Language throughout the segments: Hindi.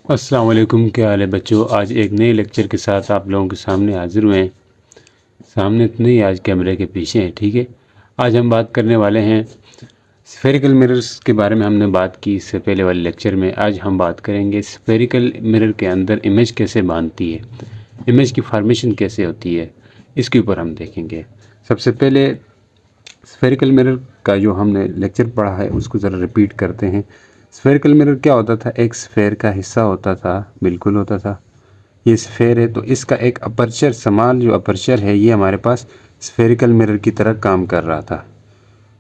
अस्सलाम वालेकुम, क्या हाल है बच्चों। आज एक नए लेक्चर के साथ आप लोगों के सामने हाजिर हुए हैं। सामने तो नहीं, आज कैमरे के पीछे हैं। ठीक है, आज हम बात करने वाले हैं स्फेरिकल मिरर्स के बारे में। हमने बात की इससे पहले वाले लेक्चर में। आज हम बात करेंगे स्फेरिकल मिरर के अंदर इमेज कैसे बांधती है, इमेज की फॉर्मेशन कैसे होती है, इसके ऊपर हम देखेंगे। सबसे पहले स्फेरिकल मिरर का जो हमने लेक्चर पढ़ा है उसको ज़रा रिपीट करते हैं। स्फेरिकल मिरर क्या होता था, एक स्फेयर का हिस्सा होता था, बिल्कुल होता था। ये स्फेयर है तो इसका एक अपर्चर, स्मॉल जो अपर्चर है ये हमारे पास स्फेरिकल मिरर की तरह काम कर रहा था।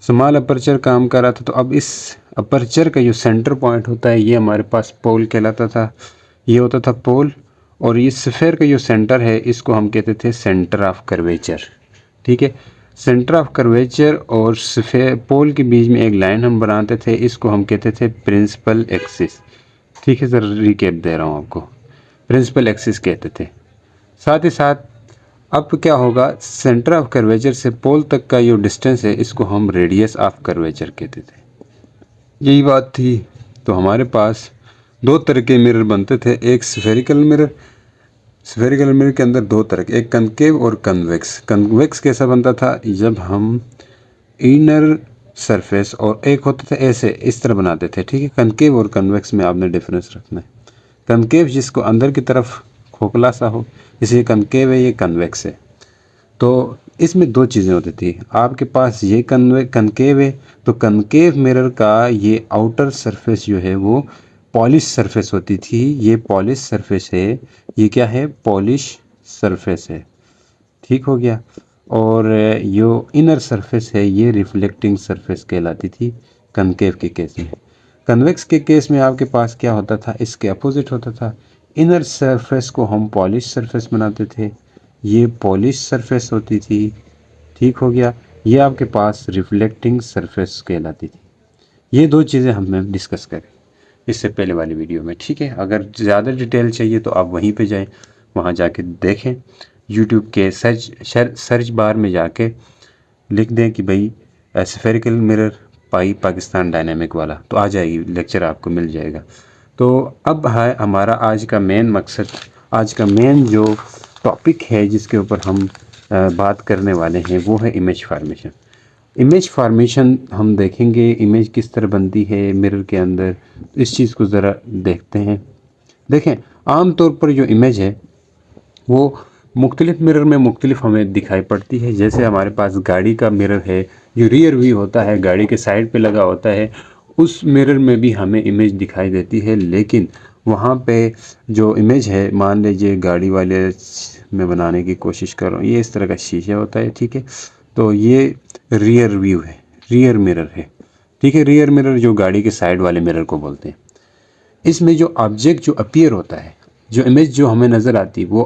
स्मॉल अपर्चर काम कर रहा था, तो अब इस अपर्चर का जो सेंटर पॉइंट होता है ये हमारे पास पोल कहलाता था। ये होता था पोल, और ये स्फेयर का जो सेंटर है इसको हम कहते थे सेंटर ऑफ कर्वेचर। ठीक है, सेंटर ऑफ कर्वेचर और स्फेयर पोल के बीच में एक लाइन हम बनाते थे, इसको हम कहते थे प्रिंसिपल एक्सिस। ठीक है, ज़रा रिकैप दे रहा हूँ आपको। प्रिंसिपल एक्सिस कहते थे। साथ ही साथ अब क्या होगा, सेंटर ऑफ कर्वेचर से पोल तक का जो डिस्टेंस है इसको हम रेडियस ऑफ कर्वेचर कहते थे। यही बात थी। तो हमारे पास दो तरह के मिरर बनते थे, एक स्फेरिकल मिरर। स्फेरिकल मिरर के अंदर दो तरह के, एक कनकेव और कन्वेक्स। कन्वेक्स कैसा बनता था, जब हम इनर सरफेस, और एक होता था ऐसे, इस तरह बनाते थे। ठीक है, कनकेव और कन्वेक्स में आपने डिफरेंस रखना है। कनकेव जिसको अंदर की तरफ खोखला सा हो, इसलिए कनकेव है, ये कन्वेक्स है। तो इसमें दो चीज़ें होती थी। आपके पास ये कनकेव है, तो कनकेव मिरर का ये आउटर सरफेस जो है वो पॉलिश सरफेस होती थी। ये पॉलिश सरफेस है, ये क्या है, पॉलिश सरफेस है। ठीक हो गया। और जो इनर सरफेस है ये रिफ्लेक्टिंग सरफेस कहलाती थी कनकेव के केस में। कन्वेक्स के केस में आपके पास क्या होता था, इसके अपोजिट होता था। इनर सरफेस को हम पॉलिश सरफेस बनाते थे, ये पॉलिश सरफेस होती थी। ठीक हो गया, ये आपके पास रिफ्लेक्टिंग सरफेस कहलाती थी। ये दो चीज़ें हमने डिस्कस करें इससे पहले वाली वीडियो में। ठीक है, अगर ज़्यादा डिटेल चाहिए तो आप वहीं पे जाएं, वहाँ जाके देखें। यूट्यूब के सर्च बार में जाके लिख दें कि भाई स्फेरिकल मिरर पाई पाकिस्तान डायनामिक वाला, तो आ जाएगी, लेक्चर आपको मिल जाएगा। तो अब है हमारा आज का मेन मकसद, आज का मेन जो टॉपिक है जिसके ऊपर हम बात करने वाले हैं वो है इमेज फार्मेशन। इमेज फार्मेशन हम देखेंगे, इमेज किस तरह बनती है मिरर के अंदर, इस चीज़ को ज़रा देखते हैं। देखें, आम तौर पर जो इमेज है वो मुख्तलिफ मिरर में मुख्तलिफ हमें दिखाई पड़ती है। जैसे हमारे पास गाड़ी का मिरर है जो रियर व्यू होता है, गाड़ी के साइड पे लगा होता है, उस मिरर में भी हमें इमेज दिखाई देती है। लेकिन वहाँ पे जो इमेज है, मान लीजिए गाड़ी वाले में बनाने की कोशिश कर रहा हूँ, ये इस तरह का शीशा होता है। ठीक है, तो ये रियर व्यू है, रियर मिरर है। ठीक है, रियर मिरर जो गाड़ी के साइड वाले मिरर को बोलते हैं। इसमें जो ऑब्जेक्ट जो अपीयर होता है, जो इमेज जो हमें नज़र आती है, वो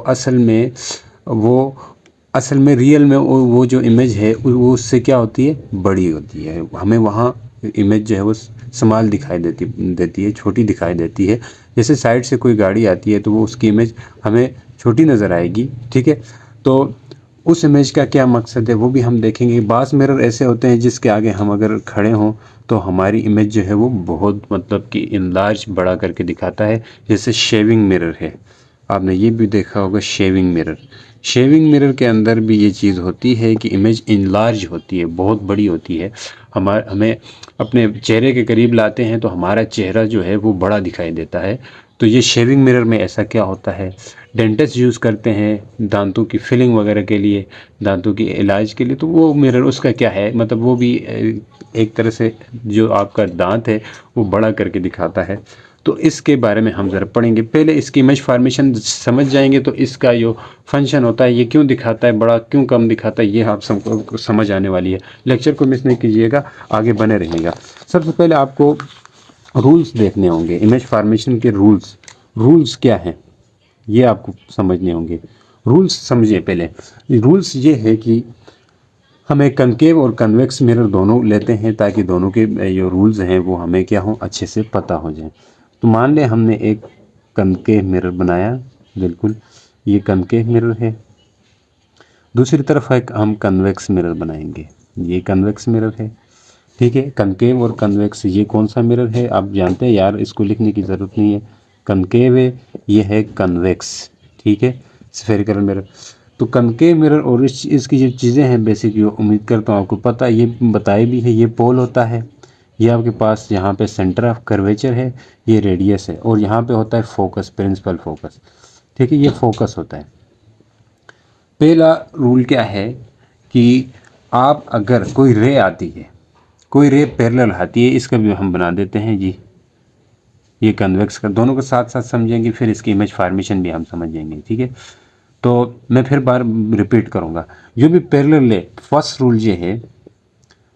असल में रियल में वो जो इमेज है वो उससे क्या होती है, बड़ी होती है। हमें वहाँ इमेज जो है वो स्मॉल दिखाई देती है, छोटी दिखाई देती है। जैसे साइड से कोई गाड़ी आती है तो वो उसकी इमेज हमें छोटी नज़र आएगी। ठीक है, तो उस इमेज का क्या मकसद है वो भी हम देखेंगे। बास मिरर ऐसे होते हैं जिसके आगे हम अगर खड़े हों तो हमारी इमेज जो है वो बहुत, मतलब कि इनलार्ज, बड़ा करके दिखाता है। जैसे शेविंग मिरर है, आपने ये भी देखा होगा, शेविंग मिरर। शेविंग मिरर के अंदर भी ये चीज़ होती है कि इमेज इनलार्ज होती है, बहुत बड़ी होती है। हमें अपने चेहरे के करीब लाते हैं तो हमारा चेहरा जो है वो बड़ा दिखाई देता है। तो ये शेविंग मिरर में ऐसा क्या होता है, डेंटिस्ट यूज़ करते हैं दांतों की फिलिंग वगैरह के लिए, दांतों की इलाज के लिए। तो वो मिरर उसका क्या है, मतलब वो भी एक तरह से जो आपका दांत है वो बड़ा करके दिखाता है। तो इसके बारे में हम ज़रा पढ़ेंगे। पहले इसकी इमेज फार्मेशन समझ जाएंगे तो इसका जो फंक्शन होता है, ये क्यों दिखाता है बड़ा, क्यों कम दिखाता है, ये आप सबको समझ आने वाली है। लेक्चर को मिस नहीं कीजिएगा, आगे बने रहिएगा। सबसे पहले आपको रूल्स देखने होंगे, इमेज फार्मेशन के रूल्स क्या हैं ये आपको समझने होंगे। रूल्स समझिए पहले। रूल्स ये है कि हमें कनकेव और कन्वेक्स मिरर दोनों लेते हैं ताकि दोनों के जो रूल्स हैं वो हमें क्या हो, अच्छे से पता हो जाए। तो मान लें हमने एक कनकेव मिरर बनाया, बिल्कुल ये कनकेव मिरर है। दूसरी तरफ एक हम कन्वेक्स मिरर बनाएंगे, ये कन्वेक्स मिरर है। ठीक है, कनकेव और कन्वेक्स, ये कौन सा मिरर है आप जानते हैं यार, इसको लिखने की ज़रूरत नहीं है। कनकेव है, ये है कन्वेक्स, ठीक है, स्फेरिकल मिरर। तो कनकेव मिरर और इसकी जो चीज़ें हैं बेसिक, ये उम्मीद करता हूँ आपको पता, ये बताई भी है। ये पोल होता है, ये आपके पास यहाँ पे सेंटर ऑफ कर्वेचर है, ये रेडियस है, और यहाँ पे होता है फोकस, प्रिंसिपल फोकस, ठीक है, ये फोकस होता है। पहला रूल क्या है कि आप अगर कोई रे आती है, कोई रे पैरेलल आती है, इसका भी हम बना देते हैं जी, ये कन्वेक्स का, दोनों को साथ साथ समझेंगे, फिर इसकी इमेज फॉर्मेशन भी हम समझेंगे, ठीक है। तो मैं फिर बार रिपीट करूँगा, जो भी पैरेलल रे, फर्स्ट रूल ये है,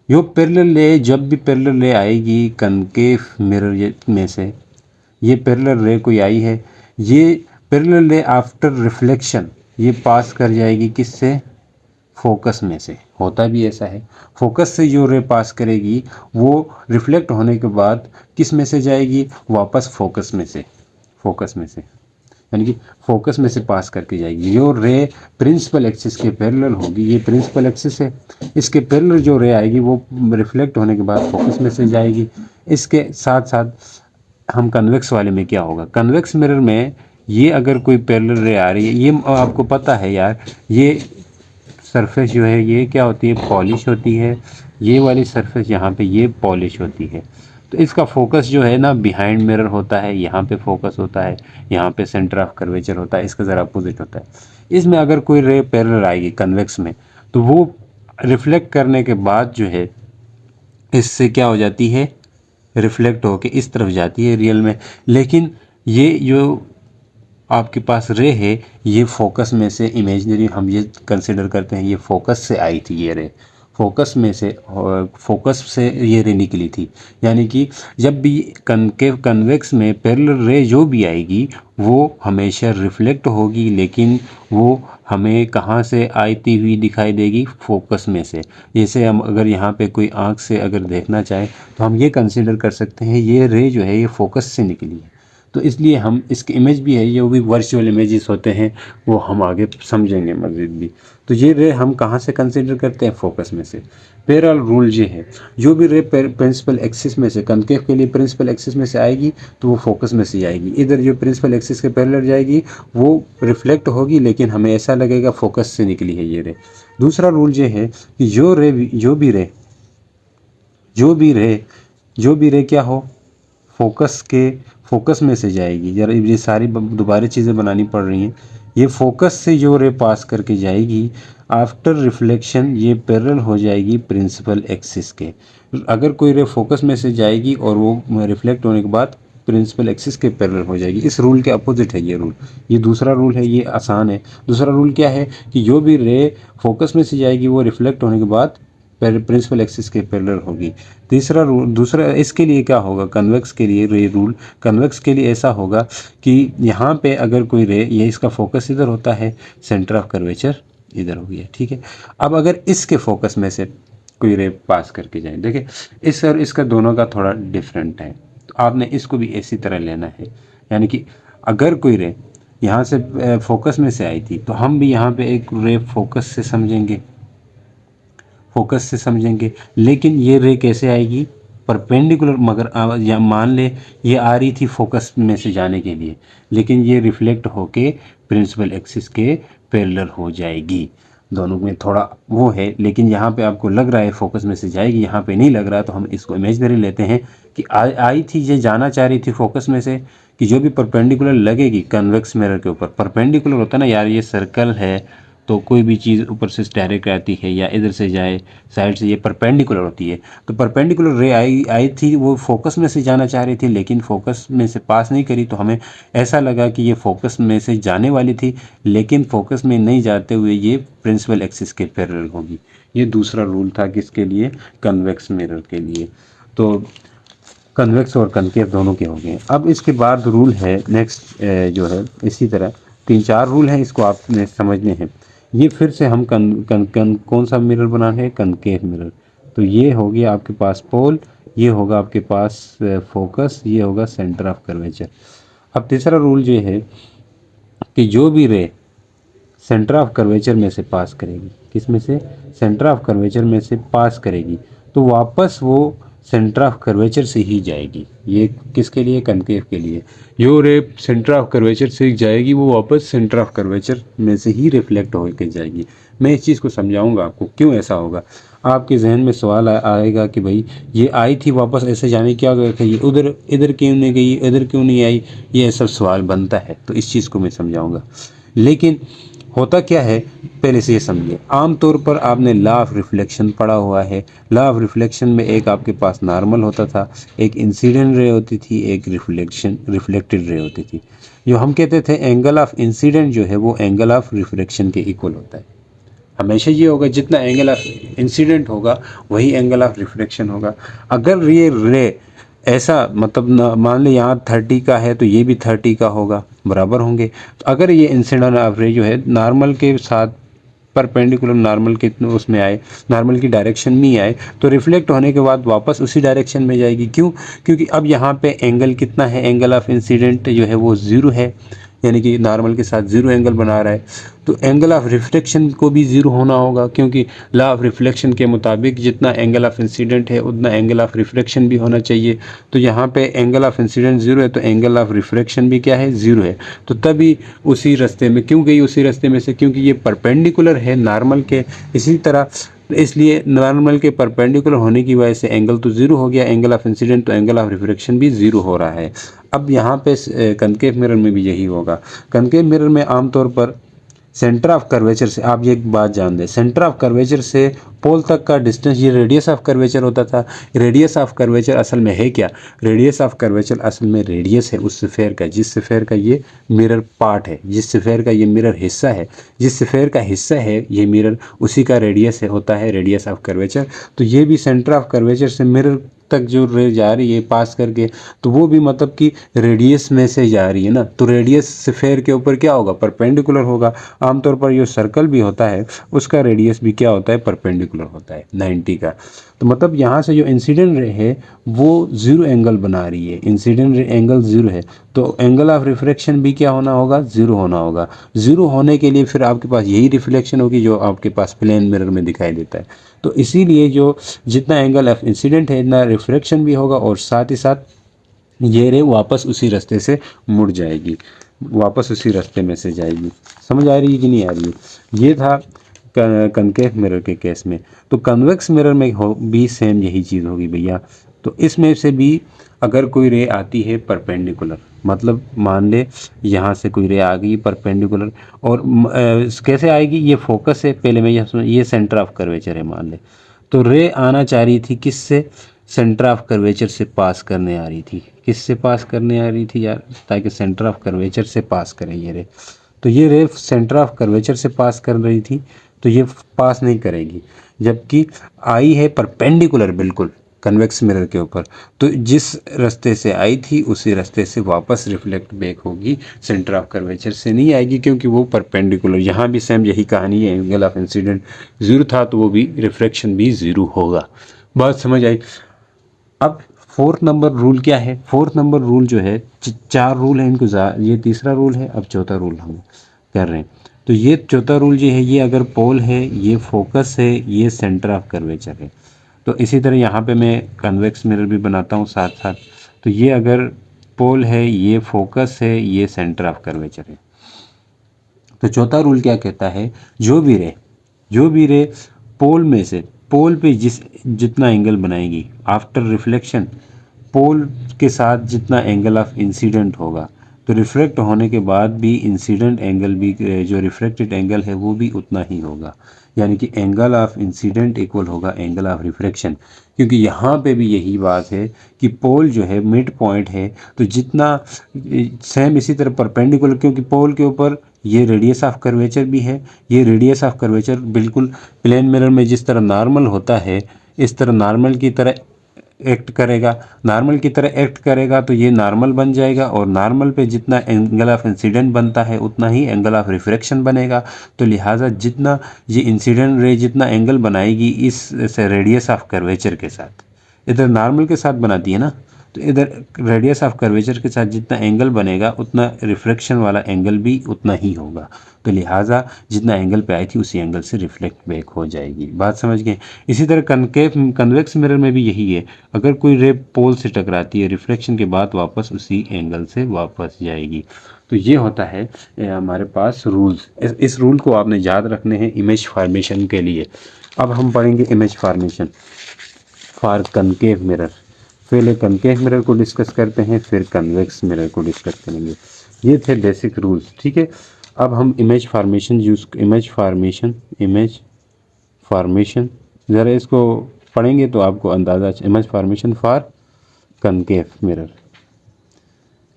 यो पैरेलल रे, जब भी पैरेलल रे आएगी कनकेव मिरर में से, ये पैरेलल रे कोई आई है, ये पैरेलल रे आफ्टर रिफ्लेक्शन ये पास कर जाएगी किससे, फोकस में से। होता भी ऐसा है, फोकस से जो रे पास करेगी वो रिफ्लेक्ट होने के बाद किस में से जाएगी, वापस फोकस में से, फोकस में से, यानी कि फोकस में से पास करके जाएगी। जो रे प्रिंसिपल एक्सिस के पैरेलल होगी, ये प्रिंसिपल एक्सिस है, इसके पैरेलल जो रे आएगी वो रिफ्लेक्ट होने के बाद फोकस में से जाएगी। इसके साथ साथ हम कन्वेक्स वाले में क्या होगा, कन्वेक्स मिरर में ये अगर कोई पैरेलल रे आ रही है, ये आपको पता है यार, ये सरफेस जो है ये क्या होती है, पॉलिश होती है, ये वाली सरफेस यहाँ पे ये पॉलिश होती है। तो इसका फोकस जो है ना बिहाइंड मिरर होता है, यहाँ पे फोकस होता है, यहाँ पे सेंटर ऑफ कर्वेचर होता है, इसका ज़रा अपोजिट होता है। इसमें अगर कोई रे पैरेलल आएगी कन्वेक्स में, तो वो रिफ्लेक्ट करने के बाद जो है इससे क्या हो जाती है, रिफ्लेक्ट होके इस तरफ जाती है रियल में। लेकिन ये जो आपके पास रे है, ये फोकस में से, इमेजिनरी हम ये कंसिडर करते हैं, ये फोकस से आई थी, ये रे फोकस में से, फोकस से ये रे निकली थी। यानी कि जब भी कनकेव कन्वेक्स में पैरेलल रे जो भी आएगी वो हमेशा रिफ्लेक्ट होगी, लेकिन वो हमें कहाँ से आती हुई दिखाई देगी, फोकस में से। जैसे हम अगर यहाँ पे कोई आँख से अगर देखना चाहें तो हम ये कंसिडर कर सकते हैं ये रे जो है ये फोकस से निकली है। तो इसलिए हम इसकी इमेज भी है, ये वो भी वर्चुअल इमेजेस होते हैं, वो हम आगे समझेंगे मज़ीद भी। तो ये रे हम कहाँ से कंसीडर करते हैं, फोकस में से। पैरेलल रूल ये है, जो भी रे प्रिंसिपल एक्सिस में से, कनकेव के लिए प्रिंसिपल एक्सिस में से आएगी तो वो फोकस में से जाएगी, इधर जो प्रिंसिपल एक्सिस के पैरेलल जाएगी वो रिफ्लेक्ट होगी, लेकिन हमें ऐसा लगेगा फोकस से निकली है ये रे। दूसरा रूल ये है कि जो भी रे क्या हो, फोकस में से जाएगी। जरा ये सारी दोबारा चीज़ें बनानी पड़ रही हैं। ये फोकस से जो रे पास करके जाएगी आफ्टर रिफ्लेक्शन ये पैरेलल हो जाएगी प्रिंसिपल एक्सिस के। अगर कोई रे फोकस में से जाएगी और वो रिफ्लेक्ट होने के बाद प्रिंसिपल एक्सिस के पैरेलल हो जाएगी। इस रूल के अपोजिट है ये रूल। ये दूसरा रूल है, ये आसान है। दूसरा रूल क्या है कि जो भी रे फोकस में से जाएगी वो रिफ्लेक्ट होने के बाद प्रिंसिपल एक्सिस के पैरेलल होगी। तीसरा रूल, दूसरा इसके लिए क्या होगा, कन्वेक्स के लिए रे रूल, कन्वेक्स के लिए ऐसा होगा कि यहाँ पे अगर कोई रे, ये इसका फोकस इधर होता है, सेंटर ऑफ कर्वेचर इधर हो गया, ठीक है। अब अगर इसके फोकस में से कोई रे पास करके जाए, देखिए इस और इसका दोनों का थोड़ा डिफरेंट है, तो आपने इसको भी इसी तरह लेना है। यानी कि अगर कोई रे यहाँ से फोकस में से आई थी तो हम भी यहाँ पे एक रे फोकस से समझेंगे, लेकिन ये रे कैसे आएगी, परपेंडिकुलर। मगर या मान ले ये आ रही थी फोकस में से जाने के लिए, लेकिन ये रिफ्लेक्ट होके प्रिंसिपल एक्सिस के पैरेलल हो जाएगी। दोनों में थोड़ा वो है, लेकिन यहाँ पे आपको लग रहा है फोकस में से जाएगी, यहाँ पे नहीं लग रहा, तो हम इसको इमेजिनरी लेते हैं कि आई थी, ये जाना चाह रही थी फोकस में से, कि जो भी परपेंडिकुलर लगेगी कन्वेक्स मिरर के ऊपर, परपेंडिकुलर होता है ना यार, ये सर्कल है तो कोई भी चीज़ ऊपर से डायरेक्ट आती है या इधर से जाए साइड से, ये परपेंडिकुलर होती है। तो परपेंडिकुलर रे आई थी, वो फोकस में से जाना चाह रही थी, लेकिन फोकस में से पास नहीं करी, तो हमें ऐसा लगा कि ये फोकस में से जाने वाली थी, लेकिन फोकस में नहीं जाते हुए ये प्रिंसिपल एक्सिस के पैरेलल होगी। ये दूसरा रूल था किसके लिए, कन्वेक्स मिरर के लिए। तो कन्वेक्स और कनकेव दोनों के हो गए। अब इसके बाद रूल है नेक्स्ट जो है, इसी तरह 3-4 रूल हैं, इसको आपने समझने हैं। ये फिर से हम कौन सा मिरर बनाना है, कनकेव मिरर। तो ये हो गया आपके पास पोल, ये होगा आपके पास फोकस, ये होगा सेंटर ऑफ कर्वेचर। अब तीसरा रूल ये है कि जो भी रे सेंटर ऑफ कर्वेचर में से पास करेगी, किस में से, सेंटर ऑफ कर्वेचर में से पास करेगी, तो वापस वो सेंटर ऑफ कर्वेचर से ही जाएगी। ये किसके लिए? कनकेव के लिए। जो रे सेंटर ऑफ कर्वेचर से जाएगी वो वापस सेंटर ऑफ कर्वेचर में से ही रिफ्लेक्ट होकर जाएगी। मैं इस चीज़ को समझाऊंगा आपको क्यों ऐसा होगा। आपके जहन में सवाल आएगा कि भाई ये आई थी वापस ऐसे जाने क्या ये उधर इधर क्यों नहीं गई, इधर क्यों नहीं आई, ये सब सवाल बनता है। तो इस चीज़ को मैं समझाऊंगा। लेकिन होता क्या है पहले से ये समझिए। आमतौर पर आपने लॉ ऑफ रिफ्लेक्शन पढ़ा हुआ है। लॉ ऑफ रिफ्लेक्शन में एक आपके पास नॉर्मल होता था, एक इंसिडेंट रे होती थी, एक रिफ्लेक्टेड रे होती थी। जो हम कहते थे एंगल ऑफ इंसिडेंट जो है वो एंगल ऑफ रिफ्लेक्शन के इक्वल होता है। हमेशा ये होगा जितना एंगल ऑफ इंसिडेंट होगा वही एंगल ऑफ रिफ्लेक्शन होगा। अगर ये रे ऐसा मतलब मान लो यहाँ 30 का है तो ये भी 30 का होगा, बराबर होंगे। तो अगर ये इंसिडेंट ऑफ रे जो है नॉर्मल के साथ परपेंडिकुलर नॉर्मल के उसमें आए, नॉर्मल की डायरेक्शन में आए, तो रिफ्लेक्ट होने के बाद वापस उसी डायरेक्शन में जाएगी। क्यों? क्योंकि अब यहाँ पे एंगल कितना है, एंगल ऑफ इंसिडेंट जो है वो 0 है, यानी कि नॉर्मल के साथ 0 एंगल बना रहा है। तो एंगल ऑफ रिफ्लेक्शन को भी 0 होना होगा, क्योंकि लॉ ऑफ रिफ्लेक्शन के मुताबिक जितना एंगल ऑफ इंसिडेंट है उतना एंगल ऑफ रिफ्लेक्शन भी होना चाहिए। तो यहाँ पे एंगल ऑफ इंसिडेंट 0 है तो एंगल ऑफ रिफ्लेक्शन भी क्या है, 0 है। तो तभी उसी रास्ते में क्यों गई, उसी रास्ते में से, क्योंकि ये परपेंडिकुलर है नॉर्मल के। इसी तरह इसलिए नॉर्मल के परपेंडिकुलर होने की वजह से एंगल तो 0 हो गया, एंगल ऑफ इंसिडेंट, तो एंगल ऑफ रिफ्लेक्शन भी 0 हो रहा है। अब यहाँ पे कनकेव मिरर में भी यही होगा। कनकेव मिरर में आमतौर पर सेंटर ऑफ कर्वेचर से, आप ये एक बात जान दें, सेंटर ऑफ कर्वेचर से पोल तक का डिस्टेंस ये रेडियस ऑफ कर्वेचर होता था। रेडियस ऑफ कर्वेचर असल में है क्या? रेडियस ऑफ कर्वेचर असल में रेडियस है उस स्फेयर का, जिस स्फेयर का ये मिरर पार्ट है, जिस स्फेयर का ये मिरर हिस्सा है, जिस स्फेयर का हिस्सा है ये मिरर, उसी का रेडियस है, होता है रेडियस ऑफ कर्वेचर। तो ये भी सेंटर ऑफ कर्वेचर से मिरर तक जो रे जा रही है पास करके, तो वो भी मतलब कि रेडियस में से जा रही है ना। तो रेडियस स्फेयर के ऊपर क्या होगा, परपेंडिकुलर होगा। आमतौर पर जो सर्कल भी होता है उसका रेडियस भी क्या होता है, परपेंडिकुलर होता है 90 का। तो मतलब यहाँ से जो इंसिडेंट रे है वो 0 एंगल बना रही है, इंसिडेंट रे एंगल 0 है, तो एंगल ऑफ रिफ्लेक्शन भी क्या होना होगा, 0 होना होगा। 0 होने के लिए फिर आपके पास यही रिफ्लेक्शन होगी जो आपके पास प्लेन मिरर में दिखाई देता है। तो इसीलिए जो जितना एंगल ऑफ इंसिडेंट है इतना रिफ्लेक्शन भी होगा, और साथ ही साथ ये रे वापस उसी रास्ते से मुड़ जाएगी, वापस उसी रास्ते में से जाएगी। समझ आ रही है कि नहीं आ रही है? ये था कनकेव मिरर के केस में। तो कन्वेक्स मिरर में हो भी सेम यही चीज़ होगी भैया। तो इसमें से भी अगर कोई रे आती है परपेंडिकुलर, मतलब मान ले यहाँ से कोई रे आ गई परपेंडिकुलर, और कैसे आएगी, ये फोकस है, पहले मैं ये सेंटर ऑफ कर्वेचर है मान ले। तो रे आना चाह रही थी किससे, सेंटर ऑफ कर्वेचर से पास करने आ रही थी। किससे पास करने आ रही थी यार, ताकि सेंटर ऑफ कर्वेचर से पास करें ये रे। तो ये रे सेंटर ऑफ कर्वेचर से पास कर रही थी, तो ये पास नहीं करेगी, जबकि आई है परपेंडिकुलर बिल्कुल कन्वेक्स मिरर के ऊपर। तो जिस रास्ते से आई थी उसी रास्ते से वापस रिफ्लेक्ट बैक होगी, सेंटर ऑफ कर्वेचर से नहीं आएगी, क्योंकि वो परपेंडिकुलर। यहाँ भी सेम यही कहानी है, एंगल ऑफ इंसिडेंट 0 था तो वो भी रिफ्लेक्शन भी 0 होगा। बात समझ आई? अब 4th नंबर रूल क्या है? 4th नंबर रूल जो है, 4 रूल है इनको, ये तीसरा रूल है, अब चौथा रूल हम कर रहे हैं। तो ये चौथा रूल जो है, ये अगर पोल है, ये फोकस है, ये सेंटर ऑफ कर्वेचर है। तो इसी तरह यहाँ पे मैं कन्वेक्स मिरर भी बनाता हूँ साथ साथ। तो ये अगर पोल है, ये फोकस है, ये सेंटर ऑफ कर्वेचर है। तो चौथा रूल क्या कहता है, जो भी रे पोल में से, पोल पे जितना एंगल बनाएगी आफ्टर रिफ्लेक्शन, पोल के साथ जितना एंगल ऑफ इंसिडेंट होगा, तो रिफ्लेक्ट होने के बाद भी इंसिडेंट एंगल भी, जो रिफ्लेक्टेड एंगल है वो भी उतना ही होगा। यानी कि एंगल ऑफ इंसिडेंट इक्वल होगा एंगल ऑफ रिफ्लेक्शन। क्योंकि यहाँ पे भी यही बात है कि पोल जो है मिड पॉइंट है, तो जितना सेम इसी तरह परपेंडिकुलर, क्योंकि पोल के ऊपर ये रेडियस ऑफ कर्वेचर भी है। ये रेडियस ऑफ कर्वेचर बिल्कुल प्लेन मिरर में जिस तरह नॉर्मल होता है, इस तरह नॉर्मल की तरह एक्ट करेगा। नॉर्मल की तरह एक्ट करेगा तो ये नॉर्मल बन जाएगा, और नॉर्मल पे जितना एंगल ऑफ इंसिडेंट बनता है उतना ही एंगल ऑफ रिफ्लेक्शन बनेगा। तो लिहाजा जितना ये इंसिडेंट रे जितना एंगल बनाएगी इस रेडियस ऑफ कर्वेचर के साथ, इधर नॉर्मल के साथ बनाती है ना, तो इधर रेडियस ऑफ कर्वेचर के साथ जितना एंगल बनेगा उतना रिफ्लेक्शन वाला एंगल भी उतना ही होगा, तो लिहाजा जितना एंगल पे आई थी उसी एंगल से रिफ्लेक्ट बैक हो जाएगी। बात समझ गए। इसी तरह कन्वेक्स मिरर में भी यही है, अगर कोई रे पोल से टकराती है रिफ्लेक्शन के बाद वापस उसी एंगल से वापस जाएगी। तो ये होता है हमारे पास रूल्स। इस रूल को आपने याद रखने हैं इमेज फॉर्मेशन के लिए। अब हम पढ़ेंगे image formation for concave mirror. पहले कनकेव मिरर को डिस्कस करते हैं, फिर कन्वेक्स मिरर को डिस्कस करेंगे। ये थे बेसिक रूल्स, ठीक है। अब हम इमेज फॉर्मेशन ज़रा इसको पढ़ेंगे तो आपको अंदाज़ा। Image formation for concave mirror.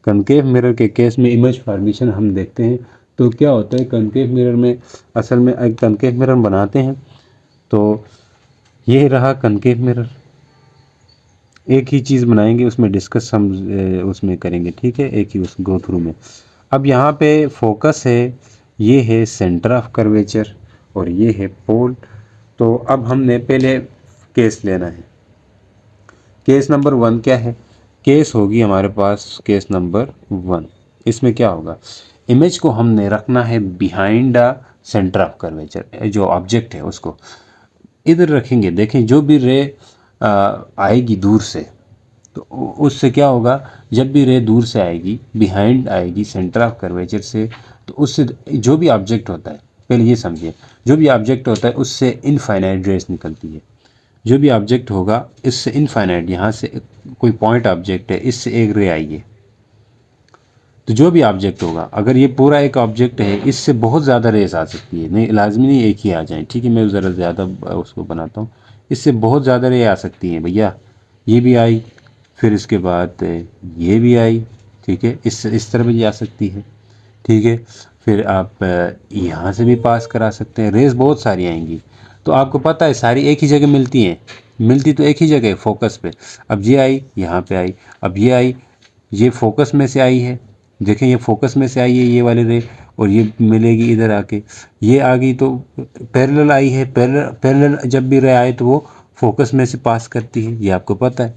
Concave mirror के केस में इमेज फॉर्मेशन हम देखते हैं तो क्या होता है कनकेव मिरर में, असल में एक कनकेव मिरर बनाते हैं तो ये रहा कनकेव मिरर। एक ही चीज़ बनाएंगे, उसमें डिस्कस हम उसमें करेंगे, ठीक है, एक ही उस गो थ्रू में। अब यहाँ पे फोकस है, ये है सेंटर ऑफ कर्वेचर और ये है पोल। तो अब हमने पहले केस लेना है। केस नंबर 1 क्या है? केस होगी हमारे पास केस नंबर 1। इसमें क्या होगा, इमेज को हमने रखना है behind the centre of curvature. जो ऑब्जेक्ट है उसको इधर रखेंगे। देखें जो भी रे आएगी दूर से, तो उससे क्या होगा, जब भी रे दूर से आएगी बिहाइंड आएगी सेंटर ऑफ कर्वेचर से, तो उससे जो भी ऑब्जेक्ट होता है, पहले ये समझिए, जो भी ऑब्जेक्ट होता है उससे इनफाइनाइट रेस निकलती है। जो भी ऑब्जेक्ट होगा इससे इनफाइनाइट, यहाँ से कोई पॉइंट ऑब्जेक्ट है, इससे एक रे आई है, तो जो भी ऑब्जेक्ट होगा, अगर ये पूरा एक ऑब्जेक्ट है इससे बहुत ज़्यादा रेस आ सकती है, नहीं लाजमी नहीं एक ही आ जाए, ठीक है। मैं ज़रा ज़्यादा उसको बनाता हूँ, इससे बहुत ज़्यादा रे आ सकती है भैया। ये भी आई, फिर इसके बाद ये भी आई, ठीक है, इस तरह भी आ सकती है, ठीक है। फिर आप यहाँ से भी पास करा सकते हैं, रेस बहुत सारी आएंगी। तो आपको पता है सारी एक ही जगह मिलती हैं, मिलती तो एक ही जगह है, फोकस पे। अब ये आई, यहाँ पे आई, अब ये आई, ये फोकस में से आई है, देखें ये फोकस में से आई है ये वाली रे, और ये मिलेगी इधर आके, ये आ गई तो पैरेलल आई है। पैरेलल जब भी रे आए तो वो फोकस में से पास करती है, ये आपको पता है।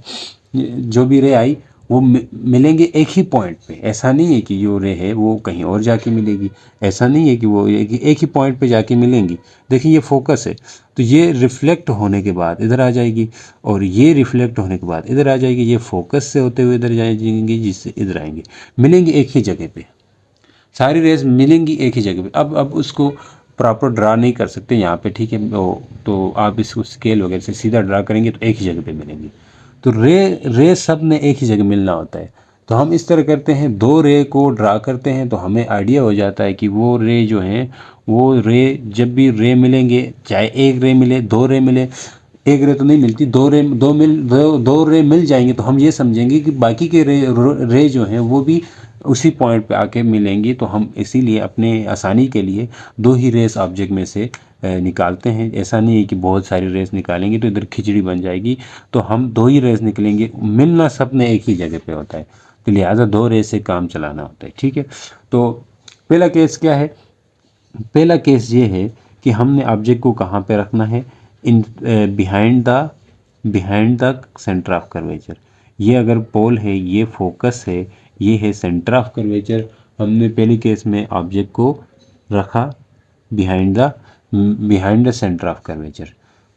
जो भी रे आई वो मिलेंगे एक ही पॉइंट पे। ऐसा नहीं है कि जो रे है वो कहीं और जाके मिलेगी, ऐसा नहीं है कि वो एक ही पॉइंट पे जाके मिलेंगी। देखिए ये फोकस है, तो ये रिफ्लेक्ट होने के बाद इधर आ जाएगी, और ये रिफ्लेक्ट होने के बाद इधर आ जाएगी। ये फोकस से होते हुए इधर जाएंगी, जिससे इधर आएंगे, मिलेंगी एक ही जगह पे, सारी रेस मिलेंगी एक ही जगह पे। अब उसको प्रॉपर ड्रा नहीं कर सकते यहाँ पे, ठीक है, तो आप इसको स्केल वगैरह से सीधा ड्रा करेंगे तो एक ही जगह पे मिलेंगी। तो रे सब ने एक ही जगह मिलना होता है। तो हम इस तरह करते हैं, 2 रे को ड्रा करते हैं, तो हमें आइडिया हो जाता है कि वो रे जो हैं, वो रे जब भी रे मिलेंगे, चाहे एक रे मिले, 2 रे मिले, एक रे तो नहीं मिलती, 2 रे मिल जाएंगे, तो हम ये समझेंगे कि बाकी के रे जो हैं वो भी उसी पॉइंट पे आके मिलेंगी। तो हम इसीलिए अपने आसानी के लिए 2 ही रेस ऑब्जेक्ट में से निकालते हैं। ऐसा नहीं है कि बहुत सारी रेस निकालेंगे तो इधर खिचड़ी बन जाएगी, तो हम 2 ही रेस निकलेंगे, मिलना सब ने एक ही जगह पे होता है, तो लिहाजा 2 रेस से काम चलाना होता है, ठीक है। तो पहला केस क्या है? पहला केस ये है कि हमने ऑब्जेक्ट को कहाँ पे रखना है, in behind the centre of curvature. ये अगर पोल है, ये फोकस है, ये है सेंटर ऑफ कर्वेचर। हमने पहली केस में ऑब्जेक्ट को रखा behind the centre of curvature.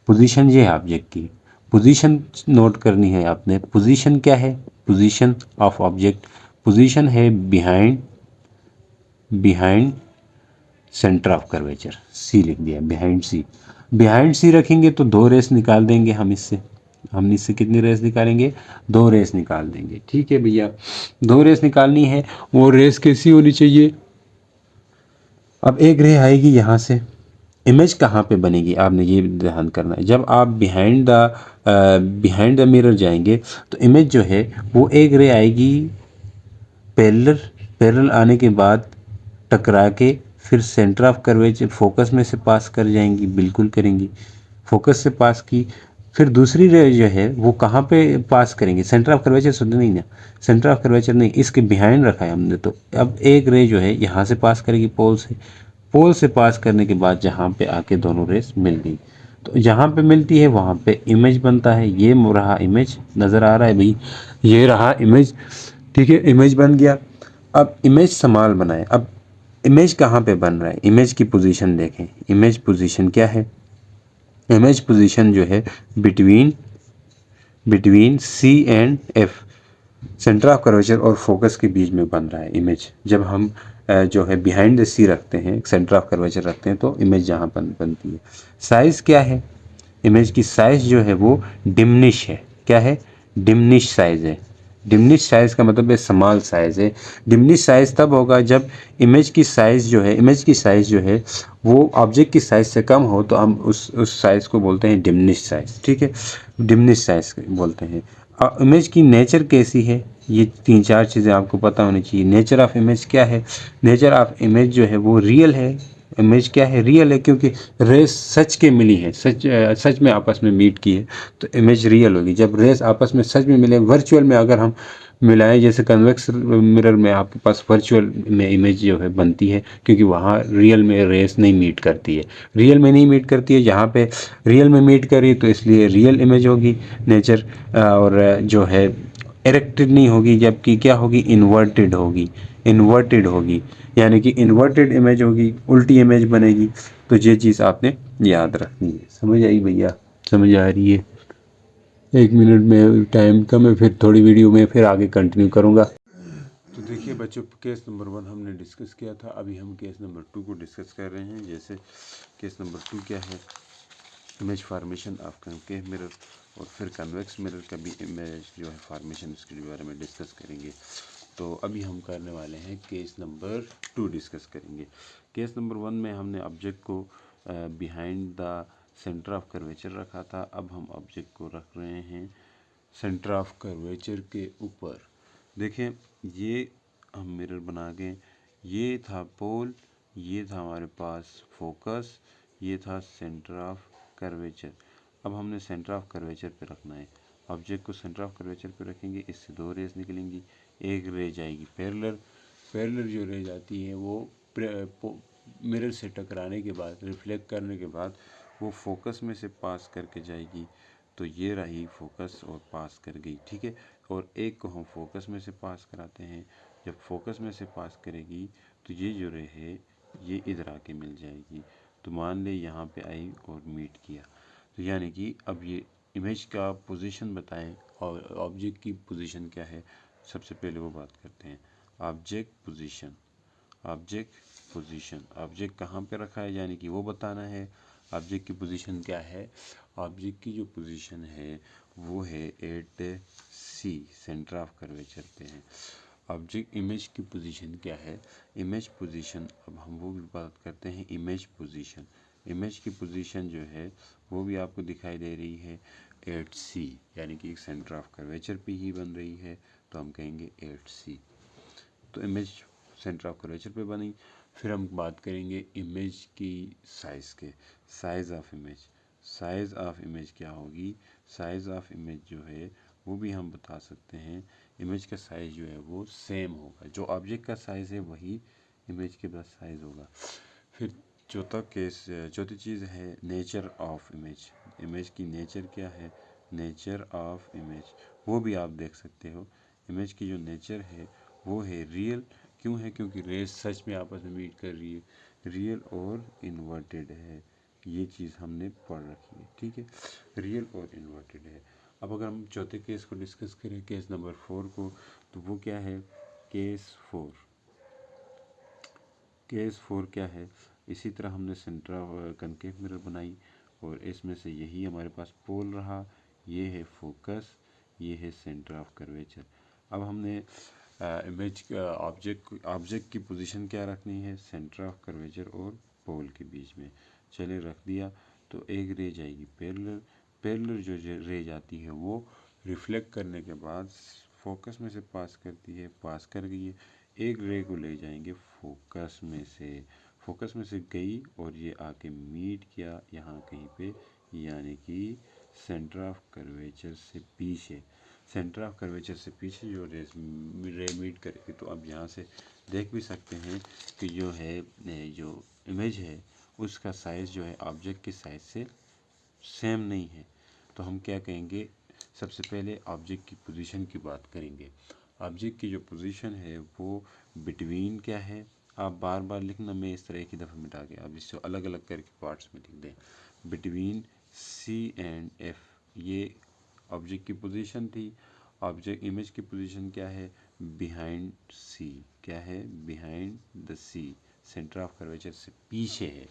Position ये है ऑब्जेक्ट की, पोजीशन नोट करनी है आपने। पोजीशन क्या है? पोजीशन ऑफ ऑब्जेक्ट, पोजीशन है बिहाइंड सेंटर ऑफ कर्वेचर, सी लिख दिया, बिहाइंड सी रखेंगे तो 2 रेस निकाल देंगे हम इससे कितनी रेस निकालेंगे? 2 रेस निकाल देंगे, ठीक है भैया। 2 रेस निकालनी है, वो रेस कैसी होनी चाहिए? अब एक रे आएगी यहाँ से, इमेज कहाँ पे बनेगी आपने ये ध्यान करना है। जब आप बिहाइंड द मिरर जाएंगे तो इमेज जो है वो एक रे आएगी पैरेलल आने के बाद टकरा के फिर सेंटर ऑफ कर्वेचर फोकस में से पास कर जाएंगी, बिल्कुल करेंगी, फोकस से पास की। फिर दूसरी रे जो है वो कहाँ पे पास करेंगे? सेंटर ऑफ कर्वेचर सुन नहीं ना, सेंटर ऑफ कर्वेचर नहीं, इसके बिहाइंड रखा है हमने। तो अब एक रे जो है यहाँ से पास करेगी पोल से पास करने के बाद जहाँ पे आके दोनों रेस मिल गई। तो जहाँ पे मिलती है वहाँ पे इमेज बनता है। ये रहा इमेज, नज़र आ रहा है भाई, ये रहा इमेज, ठीक है, इमेज बन गया। अब इमेज समाल बनाए। अब इमेज कहाँ पे बन रहा है, इमेज की पोजीशन देखें। इमेज पोजीशन क्या है, इमेज पोजीशन जो है between C and F, centre of curvature और फोकस के बीच में बन रहा है इमेज। जब हम जो है बिहाइंड द सी रखते हैं, सेंटर ऑफ कर्वेचर रखते हैं, तो इमेज जहाँ बनती है। साइज़ क्या है, इमेज की साइज़ जो है वो डिमनिश है। क्या है, डिमनिश साइज़ है। डिमनिश साइज़ का मतलब है स्मॉल साइज़ है। डिमनिश साइज़ तब होगा जब इमेज की साइज़ जो है वो ऑब्जेक्ट की साइज़ से कम हो, तो हम उस साइज़ को बोलते हैं डिमनिश साइज़, ठीक है, डिमनिश साइज़ बोलते हैं। इमेज की नेचर कैसी है, ये 3-4 चीज़ें आपको पता होनी चाहिए। नेचर ऑफ इमेज क्या है, नेचर ऑफ इमेज जो है वो रियल है। इमेज क्या है, रियल है, क्योंकि रेस सच के मिली है, सच में आपस में मीट की है, तो इमेज रियल होगी। जब रेस आपस में सच में मिले, वर्चुअल में अगर हम मिलाएं, जैसे कन्वेक्स मिरर में आपके पास वर्चुअल में इमेज जो है बनती है, क्योंकि वहाँ रियल में रेस नहीं मीट करती है, रियल में नहीं मीट करती है। जहाँ पे रियल में मीट करी तो इसलिए रियल इमेज होगी नेचर, और जो है इरेक्टेड नहीं होगी, जबकि क्या होगी, इन्वर्टेड होगी, यानी कि इन्वर्टेड इमेज होगी, उल्टी इमेज बनेगी। तो ये चीज़ आपने याद रखनी है। समझ आई भैया, समझ आ रही है? 1 मिनट में टाइम कम है, फिर थोड़ी वीडियो में फिर आगे कंटिन्यू करूँगा। तो देखिए बच्चों, केस नंबर 1 हमने डिस्कस किया था, अभी हम केस नंबर 2 को डिस्कस कर रहे हैं। जैसे केस नंबर 2 क्या है, image formation of concave mirror, और फिर कन्वेक्स मिरर का भी इमेज जो है फार्मेशन, इसके बारे में डिस्कस करेंगे। तो अभी हम करने वाले हैं केस नंबर 2 डिस्कस करेंगे। केस नंबर 1 में हमने ऑब्जेक्ट को behind the centre of curvature रखा था। अब हम ऑब्जेक्ट को रख रहे हैं सेंटर ऑफ कर्वेचर के ऊपर। देखें, ये हम मिरर बना गए, ये था पोल, ये था हमारे पास फोकस, ये था सेंटर ऑफ कर्वेचर। अब हमने सेंटर ऑफ कर्वेचर पे रखना है। ऑब्जेक्ट को सेंटर ऑफ कर्वेचर पे रखेंगे, इससे 2 रेज निकलेंगी। एक रे जाएगी पैरेलल जो रे जाती है वो मिरर से टकराने के बाद, रिफ्लेक्ट करने के बाद वो फोकस में से पास करके जाएगी। तो ये रही फोकस और पास कर गई, ठीक है। और एक को हम फोकस में से पास कराते हैं। जब फोकस में से पास करेगी तो ये जो रे है ये इधर आके मिल जाएगी। तो मान ले यहाँ पे आई और मीट किया, तो यानी कि अब ये इमेज का पोजीशन बताएं और ऑब्जेक्ट की पोजीशन क्या है। सबसे पहले वो बात करते हैं, ऑब्जेक्ट पोजीशन। ऑब्जेक्ट कहाँ पे रखा है, यानी कि वो बताना है। ऑब्जेक्ट की पोजीशन क्या है, ऑब्जेक्ट की जो पोजीशन है वो है at C, centre of curvature पे है। ऑब्जेक्ट इमेज की पोजीशन क्या है, इमेज पोजीशन, अब हम वो भी बात करते हैं इमेज पोजीशन। इमेज की पोजीशन जो है वो भी आपको दिखाई दे रही है 8C, यानी कि सेंटर ऑफ कर्वेचर पे ही बन रही है, तो हम कहेंगे 8C। तो इमेज सेंटर ऑफ कर्वेचर पे बनी। फिर हम बात करेंगे इमेज की साइज़ के, साइज़ ऑफ इमेज क्या होगी, साइज़ ऑफ इमेज जो है वो भी हम बता सकते हैं। इमेज का साइज़ जो है वो सेम होगा, जो ऑब्जेक्ट का साइज़ है वही इमेज के पास साइज़ होगा। फिर चौथी चीज़ है नेचर ऑफ इमेज। इमेज की नेचर क्या है, नेचर ऑफ इमेज वो भी आप देख सकते हो। इमेज की जो नेचर है वो है रियल। क्यों है, क्योंकि रेस सच में आपस में मीट कर रही है। रियल और इन्वर्टेड है, ये चीज़ हमने पढ़ रखी है, ठीक है, रियल और इन्वर्टेड है। अब अगर हम चौथे केस को डिस्कस करें, केस नंबर 4 को, तो वो क्या है, केस 4। केस 4 क्या है, इसी तरह हमने सेंटर ऑफ कनकेव मिरर बनाई, और इसमें से यही हमारे पास पोल रहा, ये है फोकस, ये है सेंटर ऑफ कर्वेचर। अब हमने इमेज ऑब्जेक्ट की पोजीशन क्या रखनी है, सेंटर ऑफ कर्वेचर और पोल के बीच में। चले रख दिया, तो एक रे जाएगी पैरेलल जो रे जाती है वो रिफ्लेक्ट करने के बाद फोकस में से पास करती है, पास कर गई है। एक रे को ले जाएंगे फोकस में से गई और ये आके मीट किया यहाँ कहीं पे, यानी कि सेंटर ऑफ कर्वेचर से पीछे। सेंटर ऑफ कर्वेचर से पीछे जो रे मीट करेगी। तो अब यहाँ से देख भी सकते हैं कि जो है जो इमेज है उसका साइज़ जो है ऑब्जेक्ट के साइज़ से सेम नहीं है। तो हम क्या कहेंगे, सबसे पहले ऑब्जेक्ट की पोजीशन की बात करेंगे। ऑब्जेक्ट की जो पोजीशन है वो बिटवीन क्या है, आप बार बार लिखना, मैं इस तरह एक ही दफ़ा मिटा के आप इसको अलग अलग करके पार्ट्स में लिख दें। बिटवीन सी एंड एफ, ये ऑब्जेक्ट की पोजीशन थी। ऑब्जेक्ट इमेज की पोजीशन क्या है, बिहाइंड सी, क्या है, behind the C, centre of curvature से पीछे है।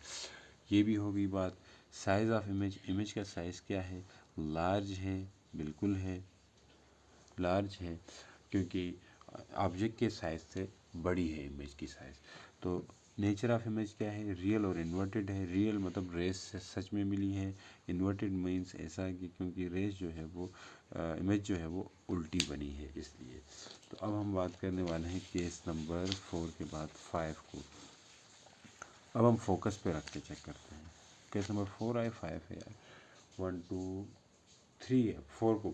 ये भी होगी बात। साइज़ ऑफ इमेज, इमेज का साइज़ क्या है, लार्ज है, बिल्कुल है, लार्ज है, क्योंकि ऑब्जेक्ट के साइज़ से बड़ी है इमेज की साइज़। तो नेचर ऑफ इमेज क्या है, रियल और इन्वर्टेड है। रियल मतलब रेस से सच में मिली है, इन्वर्टेड मीन्स ऐसा है कि क्योंकि रेस जो है वो इमेज जो है वो उल्टी बनी है इसलिए। तो अब हम बात करने वाले हैं केस नंबर 4 के बाद 5 को। अब हम फोकस पे रख के चेक करते हैं। केस नंबर 4 है, 5 है यार, 1 2 3 है, 4 को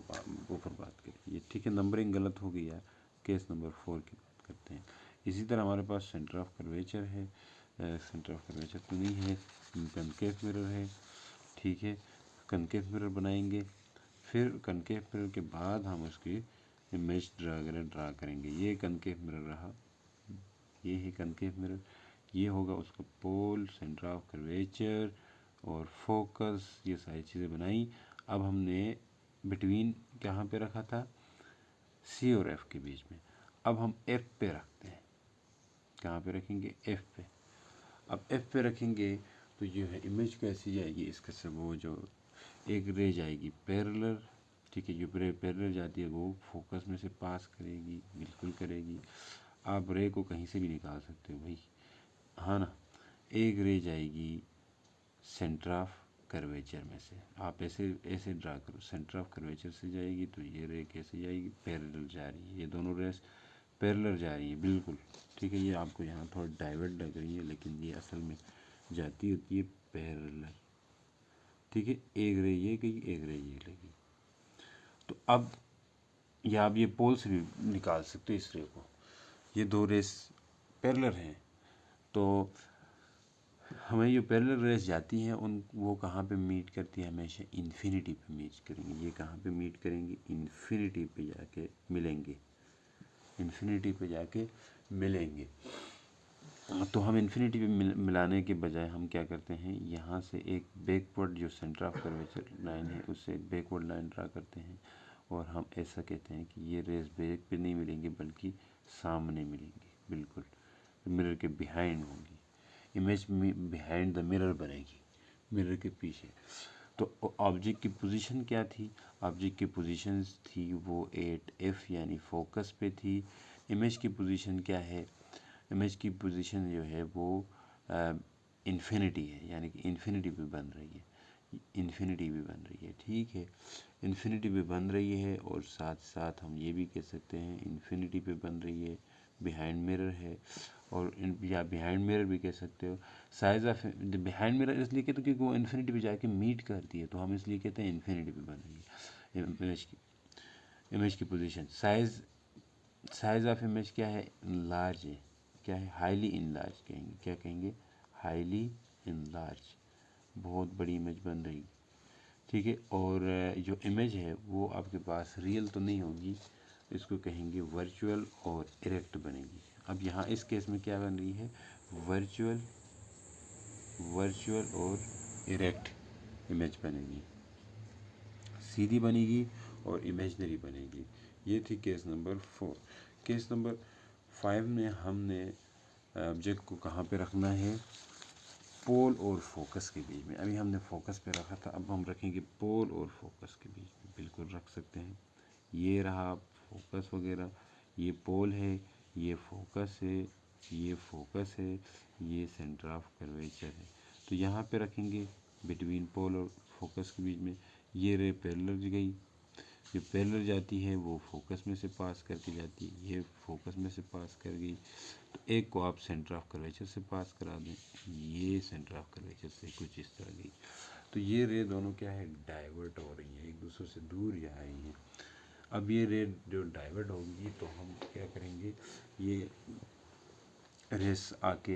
ऊपर बात करिए, ठीक है, नंबरिंग गलत हो गई यार। केस नंबर 4 की बात करते हैं। इसी तरह हमारे पास सेंटर ऑफ कर्वेचर है, सेंटर ऑफ कर्वेचर तो नहीं है, कनकेव मिरर है, ठीक है, कनकेव मिरर बनाएंगे। फिर कनकेव मिरर के बाद हम उसकी इमेज ड्रा करेंगे। ये कनकेव मिरर रहा, ये है कनकेव मिरर, ये होगा उसका पोल, सेंटर ऑफ कर्वेचर और फोकस, ये सारी चीज़ें बनाई। अब हमने बिटवीन कहाँ पे रखा था, सी और एफ के बीच में। अब हम एफ पे रखते हैं, कहाँ पे रखेंगे, एफ पे। अब एफ पे रखेंगे तो जो है इमेज कैसी जाएगी, इसके से वो जो एक रे जाएगी पैरेलल, ठीक है, जो पैरेलल जाती है वो फोकस में से पास करेगी, बिल्कुल करेगी। आप रे को कहीं से भी निकाल सकते हो भाई, हाँ ना। एक रे जाएगी सेंटर ऑफ कर्वेचर में से, आप ऐसे ऐसे ड्रा करो, सेंटर ऑफ कर्वेचर से जाएगी तो ये रे कैसे जाएगी, पैरेलल जा रही है, ये दोनों रेस पैरेलल जा रही है, बिल्कुल ठीक है। ये आपको यहाँ थोड़ा डाइवर्ट लग रही है लेकिन ये असल में जाती होती है पैरेलल, ठीक है। एक रे ये गई, एक रे ये लगी। तो अब या आप ये पोल से भी निकाल सकते हो इस रे को, ये दो रेस पैरेलल हैं। तो हमें जो पैरेलल रेस जाती हैं उन वो कहाँ पे मीट करती है, हमेशा इन्फिनिटी पे मीट करेंगी। ये कहाँ पे मीट करेंगी, इन्फिनिटी पे जाके मिलेंगे, इन्फिनिटी पे जाके मिलेंगे। तो हम इन्फिनिटी पे मिलाने के बजाय हम क्या करते हैं, यहाँ से एक बैकवर्ड जो सेंटर ऑफ कर्वेचर लाइन है उससे एक बैकवर्ड लाइन ड्रा करते हैं और हम ऐसा कहते हैं कि ये रेस बैक पे नहीं मिलेंगी बल्कि सामने मिलेंगी, बिल्कुल मिरर के बिहाइंड होंगी। इमेज बिहाइंड द मिरर बनेगी, मिरर के पीछे। तो ऑब्जेक्ट की पोजीशन क्या थी, ऑब्जेक्ट की पोजीशन थी वो 8F यानी फोकस पे थी। इमेज की पोजीशन क्या है, इमेज की पोजीशन जो है वो इन्फिनिटी है, यानी कि इन्फिनिटी पे बन रही है, इन्फिनिटी भी बन रही है, ठीक है, इन्फिनिटी पे बन रही है। और साथ साथ हम ये भी कह सकते हैं इन्फिनिटी पे बन रही है, बिहाइंड मिरर है, और या बिहाइंड मिरर भी कह सकते हो। साइज ऑफ बिहाइंड मिरर इसलिए कहते हो क्योंकि वो इन्फिनिटी पे जाके मीट करती है, तो हम इसलिए कहते हैं इन्फिनिटी पे बन रही है इमेज की पोजीशन। साइज ऑफ इमेज क्या है, लार्ज है, क्या है, हाईली इनलार्ज कहेंगे, क्या कहेंगे, हाईली इनलार्ज, बहुत बड़ी इमेज बन रही, ठीक है। और जो इमेज है वो आपके पास रियल तो नहीं होगी, इसको कहेंगे वर्चुअल और इरेक्ट बनेगी। अब यहाँ इस केस में क्या बन रही है, वर्चुअल और इरेक्ट इमेज बनेगी, सीधी बनेगी और इमेजनरी बनेगी। ये थी केस नंबर 4। केस नंबर 5 में हमने ऑब्जेक्ट को कहाँ पे रखना है, पोल और फोकस के बीच में। अभी हमने फोकस पे रखा था, अब हम रखेंगे पोल और फोकस के बीच में, बिल्कुल रख सकते हैं। ये रहा फोकस वगैरह, ये पोल है, ये फोकस है, ये फोकस है, ये सेंटर ऑफ कर्वेचर है। तो यहाँ पे रखेंगे बिटवीन पोल और फोकस के बीच में। ये रे पैरेलल गई, जो पैरेलल जाती है वो फोकस में से पास करके जाती है, ये फोकस में से पास कर गई। तो एक को आप सेंटर ऑफ कर्वेचर से पास करा दें, ये सेंटर ऑफ कर्वेचर से कुछ इस तरह गई। तो ये रे दोनों क्या है, डाइवर्ट हो रही हैं, एक दूसरे से दूर जा रही हैं। अब ये रे जो डाइवर्ट होगी तो हम क्या करेंगे, ये रेस आके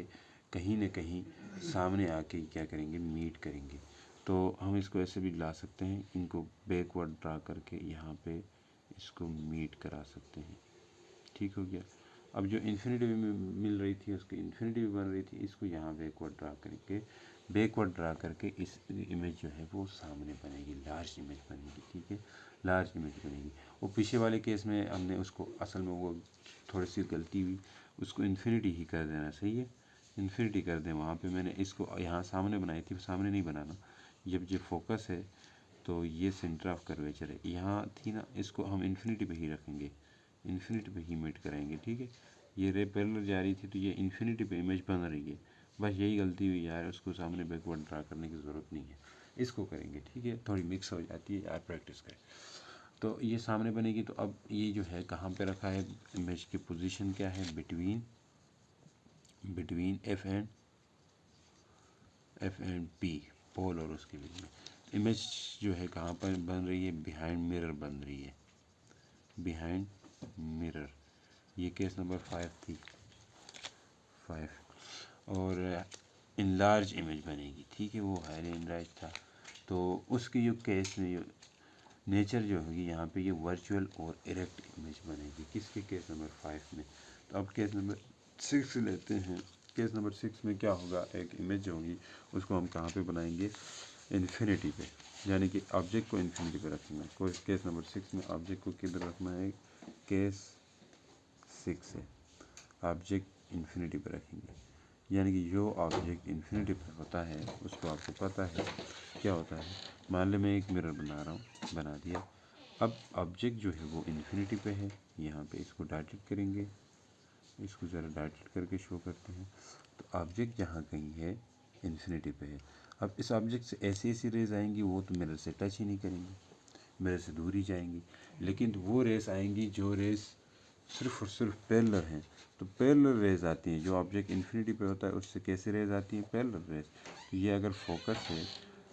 कहीं न कहीं सामने आके क्या करेंगे, मीट करेंगे। तो हम इसको ऐसे भी ला सकते हैं, इनको बैकवर्ड ड्रा करके यहाँ पे इसको मीट करा सकते हैं। ठीक हो गया। अब जो इन्फिनिटी में मिल रही थी उसकी इन्फिनिटी भी बन रही थी, इसको यहाँ बैकवर्ड ड्रा करके इस इमेज जो है वो सामने बनेगी, लार्ज इमेज बनेगी। ठीक है, लार्ज इमेज बनेगी। वो पीछे वाले केस में हमने उसको असल में वो थोड़ी सी गलती हुई, उसको इन्फिनिटी ही कर देना। सही है, इन्फिनिटी कर दें। वहाँ पे मैंने इसको यहाँ सामने बनाई थी, सामने नहीं बनाना। जब जो फोकस है तो ये सेंटर ऑफ कर्वेचर है, यहाँ थी ना, इसको हम इन्फिनिटी पे ही रखेंगे, इन्फिनिटी पे ही मीट कराएंगे। ठीक है, ये रे पैरेलल जा रही थी तो ये इन्फिनिटी पे इमेज बन रही है। बस यही गलती हुई यार, उसको सामने बैकवर्ड ड्रा करने की ज़रूरत नहीं है, इसको करेंगे। ठीक है, थोड़ी मिक्स हो जाती है यार, प्रैक्टिस करें। तो ये सामने बनेगी। तो अब ये जो है कहाँ पे रखा है, इमेज की पोजीशन क्या है, बिटवीन एफ एंड पी, पोल और उसके बीच में। इमेज जो है कहाँ पर बन रही है, बिहाइंड मिरर बन रही है, बिहाइंड मिरर। ये केस नंबर 5 थी, 5। और इनलार्ज इमेज बनेगी। ठीक है, वो हाईली इनलार्ज था। तो उसकी जो केस में नेचर जो होगी यहाँ पे, ये वर्चुअल और इरेक्ट इमेज बनेगी। किसके, केस नंबर 5 में। तो अब केस नंबर 6 लेते हैं। केस नंबर 6 में क्या होगा, एक इमेज होगी, उसको हम कहाँ पे बनाएंगे, इन्फिनिटी पे, यानी कि ऑब्जेक्ट को इन्फिनिटी पे रखेंगे। कोई केस नंबर 6 में ऑब्जेक्ट को किधर रखना है, केस 6 है, ऑब्जेक्ट इन्फिनिटी पे रखेंगे। यानी कि जो ऑब्जेक्ट इन्फिनिटी पे होता है उसको आपको पता है क्या होता है। मान लो मैं एक मिरर बना रहा हूँ, बना दिया। अब ऑब्जेक्ट जो है वो इन्फिनिटी पे है, यहाँ पे इसको डायरेक्ट करेंगे, इसको ज़रा डायरेक्ट करके शो करते हैं। तो ऑब्जेक्ट जहाँ कहीं है इन्फिनिटी पे है। अब इस ऑब्जेक्ट से ऐसी ऐसी रेज आएंगी, वो तो मिरर से टच ही नहीं करेंगी, मिरर से दूर ही जाएंगी। लेकिन वो रेस आएंगी जो रेस सिर्फ और सिर्फ पैरेलल हैं। तो पैरेलल रेज आती हैं, जो ऑब्जेक्ट इन्फिनिटी पे होता है उससे कैसे रेज आती हैं, पैरेलल रेज। तो ये अगर फोकस है,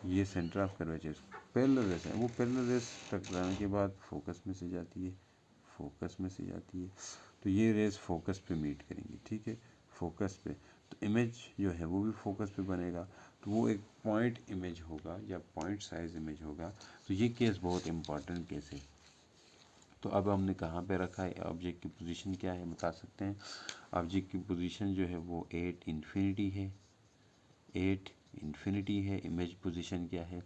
ये centre of curvature, parallel raise है, वो पैरेलल रेज टकराने के बाद फोकस में से जाती है, फोकस में से जाती है। तो ये रेज फोकस पे मीट करेंगी। ठीक है, फोकस पे। तो इमेज जो है वो भी फोकस पे बनेगा। तो वो एक पॉइंट इमेज होगा या पॉइंट साइज इमेज होगा। तो ये केस बहुत इंपॉर्टेंट केस है। तो अब हमने कहाँ पे रखा है, ऑब्जेक्ट की पोजीशन क्या है बता सकते हैं। ऑब्जेक्ट की पोजीशन जो है वो 8 इन्फिनिटी है, 8 इन्फिनिटी है। इमेज पोजीशन क्या है,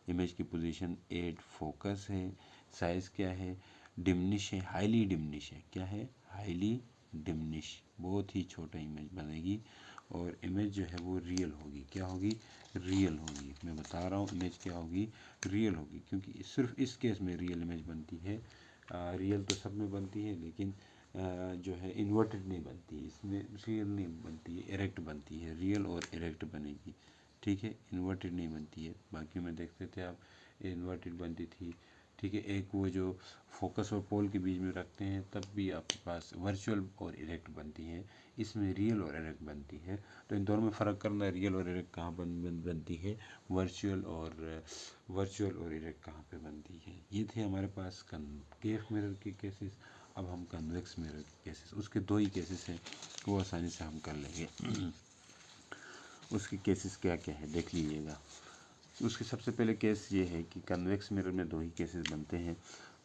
इमेज की पोजीशन 8 फोकस है। साइज़ क्या है, डिमनिश है, हाईली डिमनिश है। क्या है, हाईली डिमनिश, बहुत ही छोटा इमेज बनेगी। और इमेज जो है वो रियल होगी। क्या होगी, रियल होगी। मैं बता रहा हूँ इमेज क्या होगी, रियल होगी। क्योंकि सिर्फ इस केस में रियल इमेज बनती है। रियल तो सब में बनती है, लेकिन जो है इन्वर्टेड नहीं बनती, इसमें रियल नहीं बनती है, इरेक्ट बनती है। रियल और इरेक्ट बनेगी। ठीक है, इन्वर्टेड नहीं बनती है। बाकी में देखते थे आप, इन्वर्टेड बनती थी। ठीक है, एक वो जो फोकस और पोल के बीच में रखते हैं तब भी आपके पास वर्चुअल और इरेक्ट बनती है, इसमें रियल और इरेक्ट बनती है। तो इन दोनों में फ़र्क करना है, रियल और इरेक्ट कहाँ बनती है, वर्चुअल और इरेक्ट कहाँ पे बनती है। ये थे हमारे पास कनकेव मिरर के केसेस। अब हम कन्वेक्स मिरर के केसेस, उसके 2 ही केसेस हैं, वो आसानी से हम कर लेंगे। उसके केसेस क्या क्या है देख लीजिएगा। उसके सबसे पहले केस ये है कि कन्वेक्स मिरर में 2 ही केसेस बनते हैं।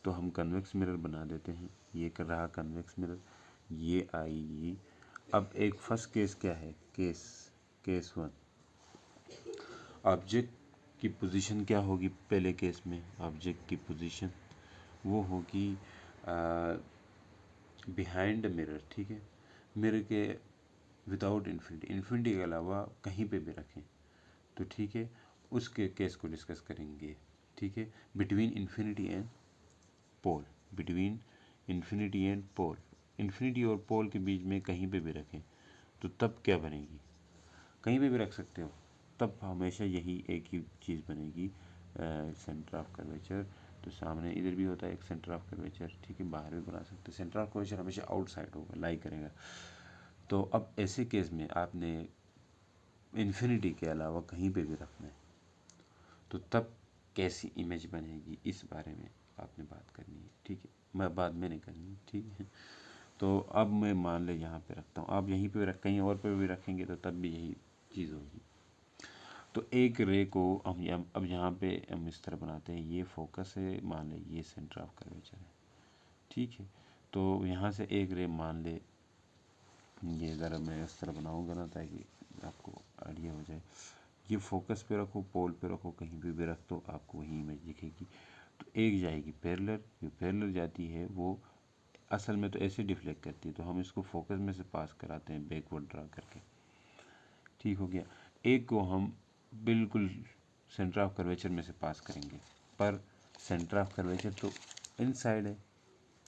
तो हम कन्वेक्स मिरर बना देते हैं। ये कर रहा कन्वेक्स मिरर, ये आएगी। अब एक फर्स्ट केस क्या है, केस 1, ऑब्जेक्ट की पोजीशन क्या होगी। पहले केस में ऑब्जेक्ट की पोजीशन वो होगी बिहाइंड मिरर। ठीक है, मिरर के विदाउट इन्फिनिटी के अलावा कहीं पे भी रखें तो ठीक है, उसके केस को डिस्कस करेंगे। ठीक है, between infinity and pole, between infinity and pole, infinity और पोल के बीच में कहीं पे भी रखें तो तब क्या बनेगी, कहीं पे भी रख सकते हो, तब हमेशा यही एक ही चीज़ बनेगी, सेंटर ऑफ कर्वेचर। तो सामने इधर भी होता है एक सेंटर ऑफ कर्वेचर। ठीक है, बाहर भी बना सकते हैं। सेंटर ऑफ कर्वेचर हमेशा आउटसाइड होगा, लाई करेगा। तो अब ऐसे केस में आपने इन्फिनिटी के अलावा कहीं पे भी रखना है तो तब कैसी इमेज बनेगी, इस बारे में आपने बात करनी है। ठीक है, मैं बाद में नहीं करनी। ठीक है, तो अब मैं मान ले यहाँ पे रखता हूँ, आप यहीं पे कहीं और पे भी रखेंगे तो तब भी यही चीज़ होगी। तो एक रे को हम अब यहाँ पे हम इस तरह बनाते हैं, ये फोकस है, मान ले ये सेंटर ऑफ कर्वेचर है, ठीक है। तो यहाँ से एक रे मान ले, ये ज़रा मैं इस तरह बनाऊँगा ना ताकि आपको आइडिया हो जाए। ये फोकस पे रखो, पोल पे रखो, कहीं भी रख दो, आपको वही इमेज दिखेगी। तो एक जाएगी पैरेलल, जो पैरेलल जाती है वो असल में तो ऐसे डिफ्लेक्ट करती है, तो हम इसको फोकस में से पास कराते हैं बैकवर्ड ड्रा करके, ठीक हो गया। एक को हम बिल्कुल सेंटर ऑफ कर्वेचर में से पास करेंगे, पर सेंटर ऑफ कर्वेचर तो इनसाइड है,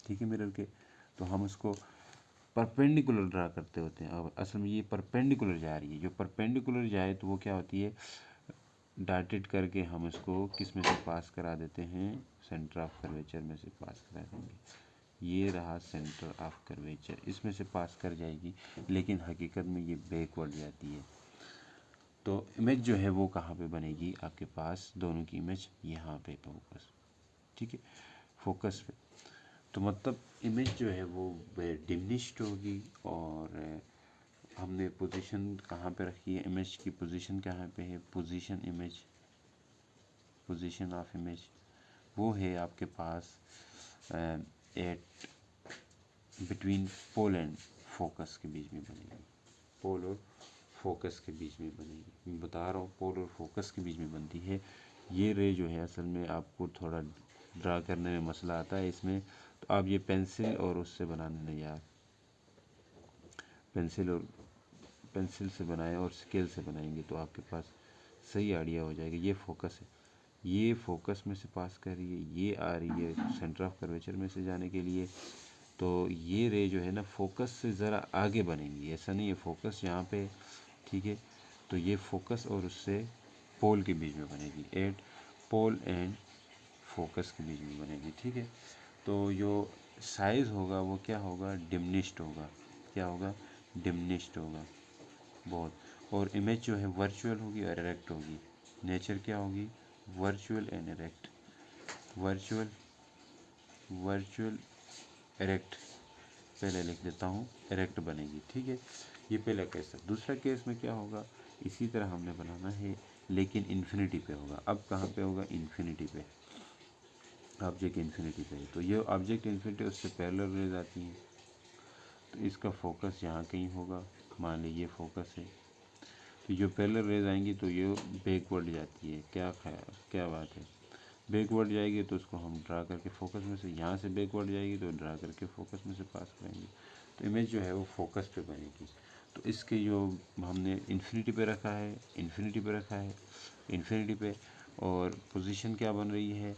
ठीक है, मिरर के, तो हम उसको परपेंडिकुलर ड्रा करते होते हैं। अब असल में ये परपेंडिकुलर जा रही है, जो परपेंडिकुलर जाए तो वो क्या होती है, डॉटेड करके हम इसको किस में से पास करा देते हैं, सेंटर ऑफ कर्वेचर में से पास करा देंगे। ये रहा सेंटर ऑफ कर्वेचर, इसमें से पास कर जाएगी, लेकिन हकीकत में ये बैकवर्ड जाती है। तो इमेज जो है वो कहाँ पे बनेगी आपके पास, दोनों की इमेज यहाँ पे फोकस, ठीक है, फोकस पे। तो मतलब इमेज जो है वो डिमिनिश्ड होगी, और हमने पोजीशन कहाँ पे रखी है, इमेज की पोजीशन कहाँ पे है, position image, position of image वो है आपके पास at between pole and focus के बीच में बनेगी, पोल और फोकस के बीच में बनेगी। मैं बता रहा हूँ पोल और फोकस के बीच में बनती है। ये रे जो है असल में आपको थोड़ा ड्रा करने में मसला आता है इसमें, तो आप ये पेंसिल और उससे बनाने नहीं यार, पेंसिल से बनाएं और स्केल से बनाएंगे तो आपके पास सही आइडिया हो जाएगा। ये फोकस है, ये फोकस में से पास कर रही है, ये आ रही है सेंटर ऑफ कर्वेचर में से जाने के लिए। तो ये रे जो है ना फोकस से ज़रा आगे बनेंगी, ऐसा नहीं है फोकस यहाँ पे, ठीक है। तो ये फोकस और उससे पोल के बीच में बनेगी, एट पोल एंड फोकस के बीच में बनेगी, ठीक है। तो जो साइज़ होगा वो क्या होगा, डिमिनिश्ड होगा, क्या होगा, डिमिनिश्ड होगा बहुत। और इमेज जो है वर्चुअल होगी और इरेक्ट होगी, नेचर क्या होगी, virtual and erect, virtual erect, पहले लिख देता हूँ, इरेक्ट बनेगी, ठीक है। ये पहला केस है। दूसरा केस में क्या होगा, इसी तरह हमने बनाना है लेकिन इन्फिनिटी पे होगा। अब कहाँ पे होगा, इन्फिनिटी पे, ऑब्जेक्ट इन्फिनिटी पे है। तो ये ऑब्जेक्ट इन्फिनिटी उससे पैरेलल रेज आती हैं, तो इसका फोकस यहाँ कहीं होगा, मान लीजिए ये फोकस है, तो जो पैरेलल रेज आएंगी तो ये बैकवर्ड जाती है, क्या बात है, बैकवर्ड जाएगी तो उसको हम ड्रा करके फोकस में से, यहाँ से बैकवर्ड जाएगी तो ड्रा करके फोकस में से पास करेंगे, तो इमेज जो है वो फोकस पे बनेगी। तो इसके जो हमने इन्फिनिटी पे रखा है, इन्फिनिटी पे, और पोजीशन क्या बन रही है,